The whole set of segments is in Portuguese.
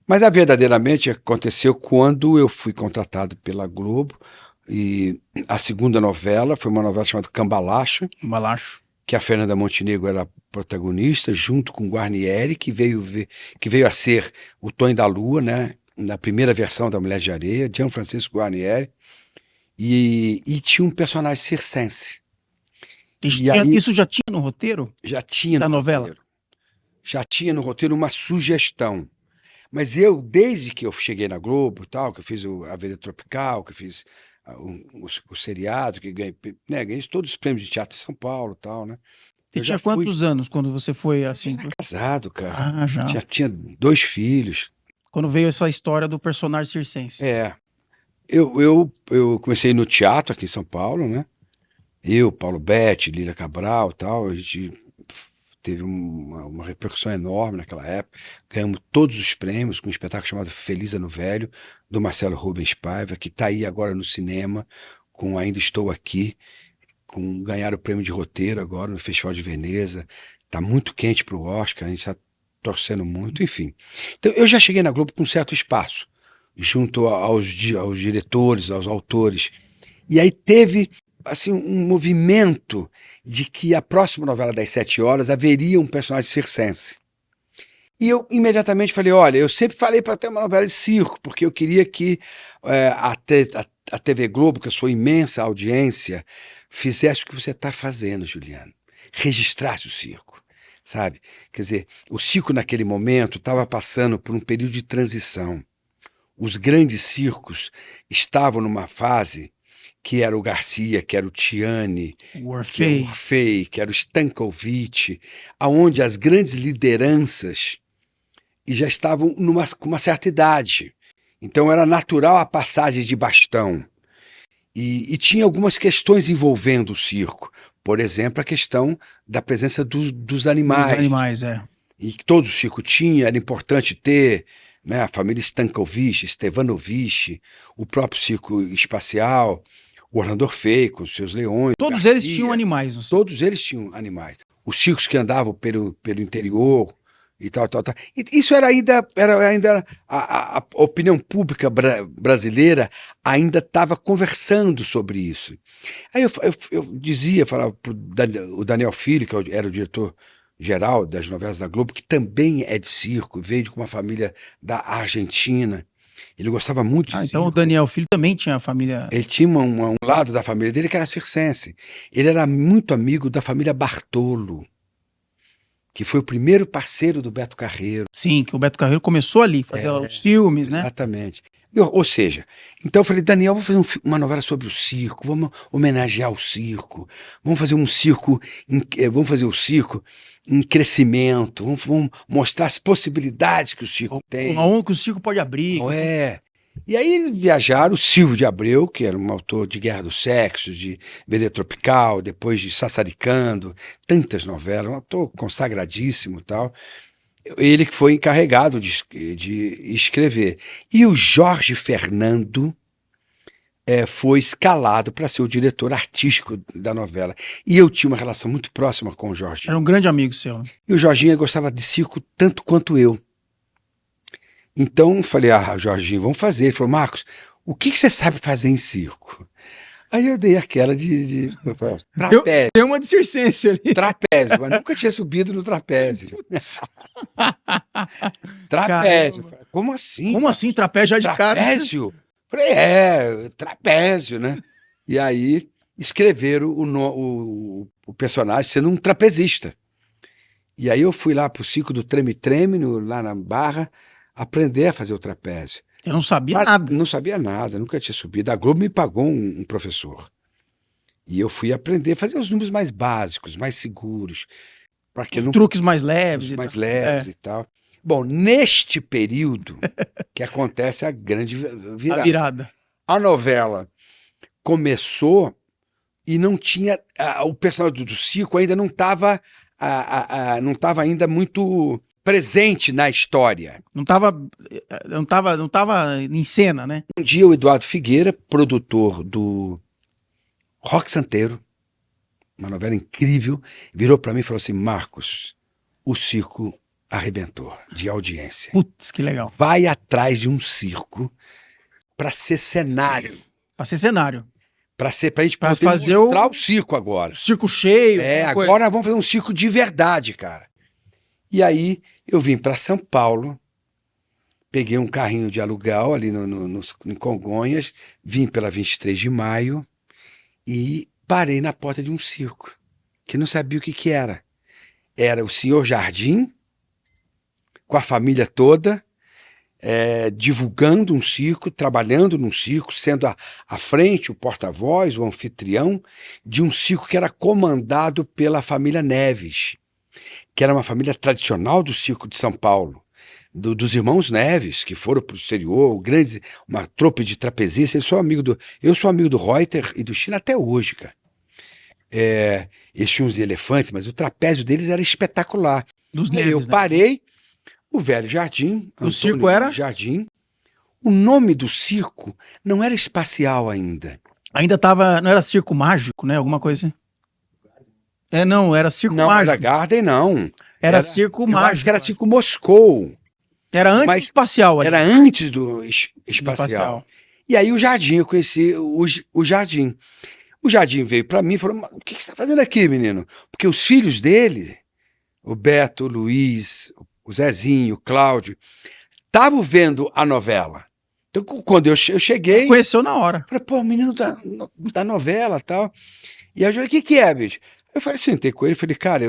Mas verdadeiramente aconteceu quando eu fui contratado pela Globo e a segunda novela foi uma novela chamada Cambalacho, Balacho. que a Fernanda Montenegro era protagonista, junto com Guarnieri, que veio a ser o Tonho da Lua, né? Na primeira versão da Mulher de Areia, Gianfrancesco Guarnieri, e tinha um personagem circense. E aí Isso já tinha no roteiro já tinha da no novela? roteiro, já tinha no roteiro uma sugestão. Mas eu, desde que eu cheguei na Globo, tal, que eu fiz a Avenida Tropical, que eu fiz o seriado, que ganhei, né, ganhei todos os prêmios de teatro em São Paulo, tal, né? Você Eu já tinha fui quantos anos quando você foi assim? casado, cara. Ah, já. Já tinha 2 filhos. Quando veio essa história do personagem circense. É, eu comecei no teatro aqui em São Paulo, né? Eu, Paulo Betti, Lília Cabral, tal, a gente teve uma repercussão enorme naquela época. Ganhamos todos os prêmios com um espetáculo chamado Feliz Ano Velho, do Marcelo Rubens Paiva, que está aí agora no cinema, com Ainda Estou Aqui, com ganhar o prêmio de roteiro agora no Festival de Veneza. Está muito quente para o Oscar, a gente está torcendo muito, enfim. Então eu já cheguei na Globo com um certo espaço, junto aos diretores, aos autores. E aí teve assim um movimento de que a próxima novela das 7 horas haveria um personagem circense. E eu imediatamente falei, olha, eu sempre falei para ter uma novela de circo, porque eu queria que a TV Globo, com a sua imensa audiência, fizesse o que você está fazendo, Juliano. Registrasse o circo, sabe? Quer dizer, o circo naquele momento estava passando por um período de transição. Os grandes circos estavam numa fase que era o Garcia, que era o Tiani, O que era o Orfei. Orfei, que era o Stankovic, aonde as grandes lideranças já estavam com uma certa idade. Então era natural a passagem de bastão. E tinha algumas questões envolvendo o circo. Por exemplo, a questão da presença dos Dos animais. animais, é. E que todo circo tinha, era importante ter, né, a família Stankovic, Stevanovic, o próprio circo espacial, o Orlando Orfei com os seus leões, Todos Garcia, eles tinham animais, não sei. todos eles tinham animais. Os circos que andavam pelo interior e tal, tal, tal. E isso era ainda a opinião pública brasileira ainda estava conversando sobre isso. Aí eu dizia, falava para o Daniel Filho, que era o diretor geral das novelas da Globo, que também é de circo, veio de uma família da Argentina. Ele gostava muito de Ah, então o circo. Daniel Filho também tinha família. Ele tinha um lado da família dele que era circense. Ele era muito amigo da família Bartolo, que foi o primeiro parceiro do Beto Carreiro. Sim, que o Beto Carreiro começou ali, fazer os filmes, né? Exatamente. Ou seja, então eu falei, Daniel, vamos fazer uma novela sobre o circo, vamos homenagear o circo, vamos fazer um circo, vamos fazer o circo em crescimento, vamos mostrar as possibilidades que o circo tem. Aonde que o circo pode abrir. Não é? E aí viajaram o Silvio de Abreu, que era um autor de Guerra do Sexo, de Vereda Tropical, depois de Sassaricando, tantas novelas, um autor consagradíssimo e tal. Ele que foi encarregado de escrever. E o Jorge Fernando foi escalado para ser o diretor artístico da novela. E eu tinha uma relação muito próxima com o Jorginho. Era um grande amigo seu. Né? E o Jorginho gostava de circo tanto quanto eu. Então falei, Jorginho, vamos fazer. Ele falou, Marcos, o que você sabe fazer em circo? Aí eu dei aquela de trapézio. Deu uma de circense ali. Trapézio, mas nunca tinha subido no trapézio. Trapézio. Falei, como assim? Como assim? Trapézio já de cara? Trapézio? Falei, trapézio, né? E aí escreveram o personagem sendo um trapezista. E aí eu fui lá pro circo do Treme-Treme, lá na Barra, aprender a fazer o trapézio. Eu não sabia nada. Não sabia nada, nunca tinha subido. A Globo me pagou um professor. E eu fui aprender a fazer os números mais básicos, mais seguros. Os truques mais leves. Mais leves e tal. Bom, neste período que acontece a grande virada. A virada. A novela começou e não tinha... o personagem do circo ainda não estava ainda muito presente na história. Não tava em cena, né? Um dia o Eduardo Figueira, produtor do Rock Santeiro, uma novela incrível, virou para mim e falou assim, Marcos, o circo arrebentou de audiência. Putz, que legal. Vai atrás de um circo para ser cenário. Pra ser cenário. Pra gente Pra poder fazer mostrar o circo agora. Circo cheio. É, aquela agora nós vamos fazer um circo de verdade, cara. E aí eu vim para São Paulo, peguei um carrinho de aluguel ali em Congonhas, vim pela 23 de Maio e parei na porta de um circo, que não sabia o que era. Era o Senhor Jardim, com a família toda, divulgando um circo, trabalhando num circo, sendo à frente o porta-voz, o anfitrião, de um circo que era comandado pela família Neves, que era uma família tradicional do circo de São Paulo, dos irmãos Neves, que foram para o exterior, uma trupe de trapezistas. Eu sou amigo do Reuter e do China até hoje, cara. Eles tinham os elefantes, mas o trapézio deles era espetacular. Dos E aí Neves, eu parei, o Velho Jardim, O circo era? Jardim. O nome do circo não era espacial ainda. Ainda tava. Não era circo mágico, né? Alguma coisa assim. Não, era circo Não, mágico. era Garden, não. Era circo Eu mágico. acho que era circo Moscou. Era antes do espacial ali. Era antes do Do espacial. E aí o Jardim, eu conheci o Jardim. O Jardim veio para mim e falou: o que você está fazendo aqui, menino? Porque os filhos dele, o Beto, o Luiz, o Zezinho, o Cláudio, estavam vendo a novela. Então, quando eu cheguei... Conheceu na hora. Falei, pô, menino da novela e tal. E aí eu falei, o que é, bicho? Eu falei, sentei com ele, falei, cara,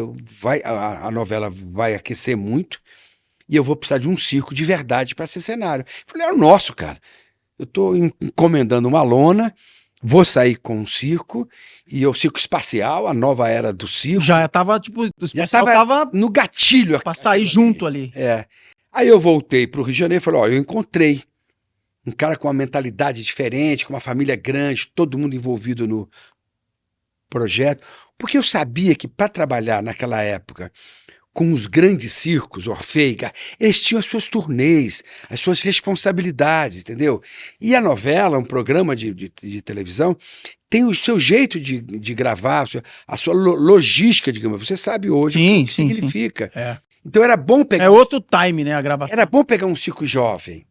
a novela vai aquecer muito e eu vou precisar de um circo de verdade para ser cenário. Eu falei, é o nosso, cara. Eu estou encomendando uma lona, vou sair com um circo, e o circo espacial, a nova era do circo. Já tava, tipo, o Já espacial tava no gatilho. pra sair junto ali. Aí eu voltei para o Rio de Janeiro e falei, ó, eu encontrei um cara com uma mentalidade diferente, com uma família grande, todo mundo envolvido no projeto, porque eu sabia que para trabalhar naquela época com os grandes circos, Orfeiga, eles tinham as suas turnês, as suas responsabilidades, entendeu? E a novela, um programa de televisão, tem o seu jeito de gravar, a sua logística, digamos. Você sabe hoje o que significa. Então era bom pegar... É outro time, né, a gravação. Era bom pegar um circo jovem,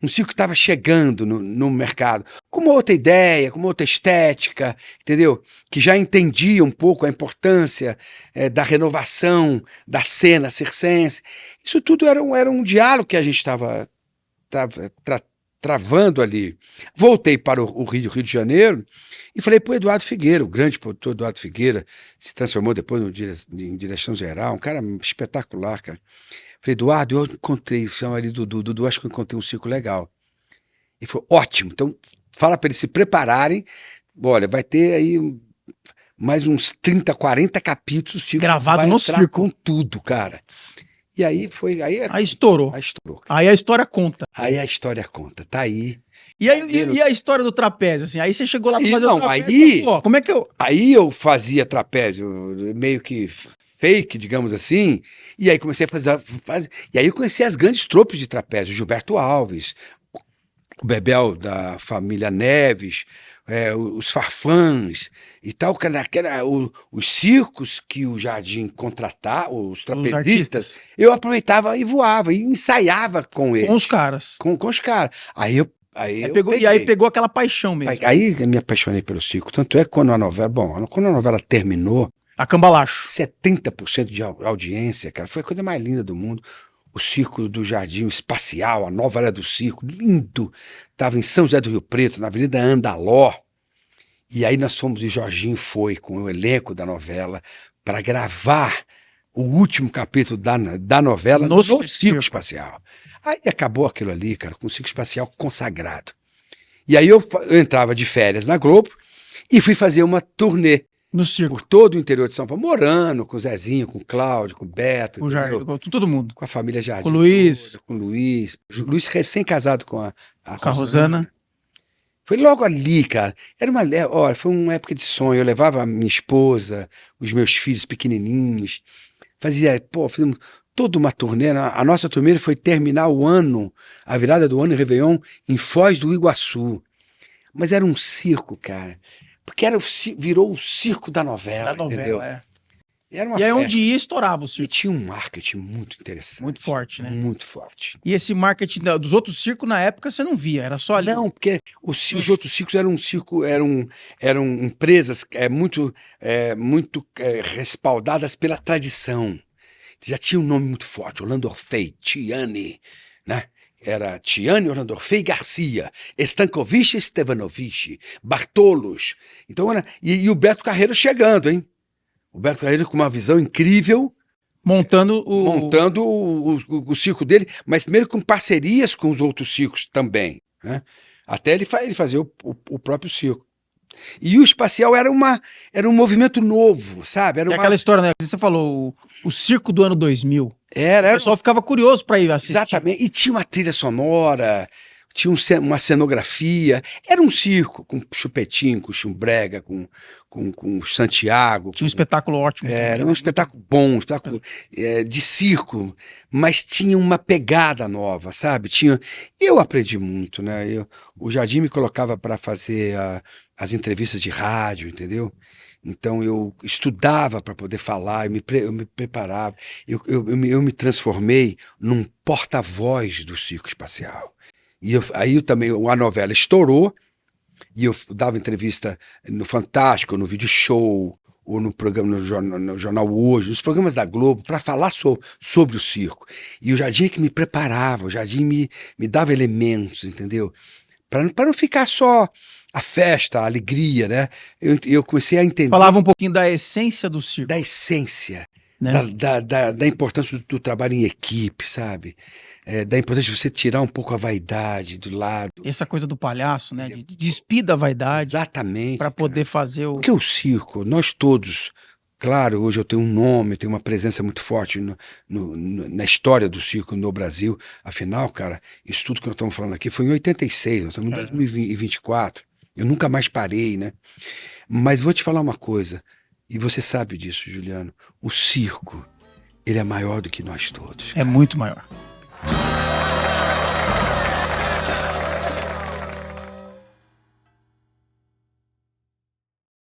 um circo que estava chegando no mercado, com uma outra ideia, com uma outra estética, entendeu? Que já entendia um pouco a importância da renovação da cena circense. Isso tudo era um diálogo que a gente estava travando ali. Voltei para o Rio de Janeiro e falei para o Eduardo Figueira, o grande produtor Eduardo Figueira, se transformou depois em direção geral, um cara espetacular, cara. Falei, Eduardo, eu encontrei, chama ali Dudu, acho que eu encontrei um circo legal. Ele falou, ótimo, então fala para eles se prepararem, olha, vai ter aí mais uns 30, 40 capítulos. Gravado no circo. Com tudo, cara. E aí foi... Aí estourou. Aí estourou. Aí a história conta. Aí a história conta, tá aí. E a história do trapézio, assim? Aí você chegou lá pra fazer o trapézio. Aí, pô, como é que eu... Aí eu fazia trapézio meio que fake, digamos assim, e aí comecei a fazer... E aí eu conheci as grandes trupes de trapézio, Gilberto Alves, o Bebel da família Neves, os Farfãs e tal, os circos que o Jardim contratava, os trapezistas, eu aproveitava e voava, e ensaiava com eles. Com os caras. Com os caras. Aí pegou aquela paixão mesmo. Aí eu me apaixonei pelo circo. Tanto é que quando a novela terminou, a Cambalacho. 70% de audiência, cara, foi a coisa mais linda do mundo. O circo do Jardim Espacial, a nova era do circo, lindo. Estava em São José do Rio Preto, na Avenida Andaló. E aí nós fomos, e Jorginho foi com o elenco da novela para gravar o último capítulo da novela no circo espacial. Aí acabou aquilo ali, cara, com o circo espacial consagrado. E aí eu entrava de férias na Globo e fui fazer uma turnê no circo. Por todo o interior de São Paulo, morando com o Zezinho, com o Cláudio, com o Beto. Com o Jardim, com todo mundo. Com a família Jardim. Com o Luiz. Com o Luiz. Luiz recém-casado com a Rosana. Foi logo ali, cara. Olha, foi uma época de sonho. Eu levava a minha esposa, os meus filhos pequenininhos. Fizemos toda uma turnê. A nossa turnê foi terminar o ano, a virada do ano em Réveillon, em Foz do Iguaçu. Mas era um circo, cara. Porque virou o circo da novela, entendeu? Era uma E aí festa. onde ia, estourava o E circo. tinha um marketing muito interessante. Muito forte, né? Muito forte. E esse marketing dos outros circos, na época, você não via, era só ali. Não, porque os outros circos eram empresas muito respaldadas pela tradição. Já tinha um nome muito forte, Orlando Orfei, Tiane, né? Era Tiane, Orlando Orfei, Garcia, Stankovic, Stevanovic, Bartolos. Então e o Beto Carreiro chegando, hein? O Beto Carreiro com uma visão incrível, Montando montando o circo dele, mas primeiro com parcerias com os outros circos também, né? Até ele fazer o próprio circo. E o espacial era um movimento novo, sabe? Era É aquela história, né? Você falou o circo do ano 2000. O pessoal ficava curioso para ir assistir. Exatamente. E tinha uma trilha sonora, tinha uma cenografia. Era um circo com chupetinho, com chumbrega, com Santiago. Tinha um espetáculo ótimo. Era um espetáculo bom, um espetáculo de circo, mas tinha uma pegada nova, sabe? Eu aprendi muito, né? O Jardim me colocava para fazer as entrevistas de rádio, entendeu? Então eu estudava para poder falar, eu me preparava, eu me transformei num porta-voz do circo espacial. E aí também a novela estourou, e eu dava entrevista no Fantástico, no Vídeo Show, ou no programa no Jornal Hoje, nos programas da Globo, para falar sobre o circo. E o Jardim é que me preparava, o Jardim me dava elementos, entendeu? Para não ficar só a festa, a alegria, né? Eu comecei a entender. Falava um pouquinho da essência do circo. Da essência, né? da importância do trabalho em equipe, sabe? Da importância de você tirar um pouco a vaidade do lado. Essa coisa do palhaço, né? De despir da vaidade. Exatamente. Para poder fazer o... Porque o circo, nós todos... Claro, hoje eu tenho um nome, tenho uma presença muito forte na história do circo no Brasil. Afinal, cara, isso tudo que nós estamos falando aqui foi em 86, nós estamos em 2024. Eu nunca mais parei, né? Mas vou te falar uma coisa, e você sabe disso, Juliano. O circo, ele é maior do que nós todos. É muito maior.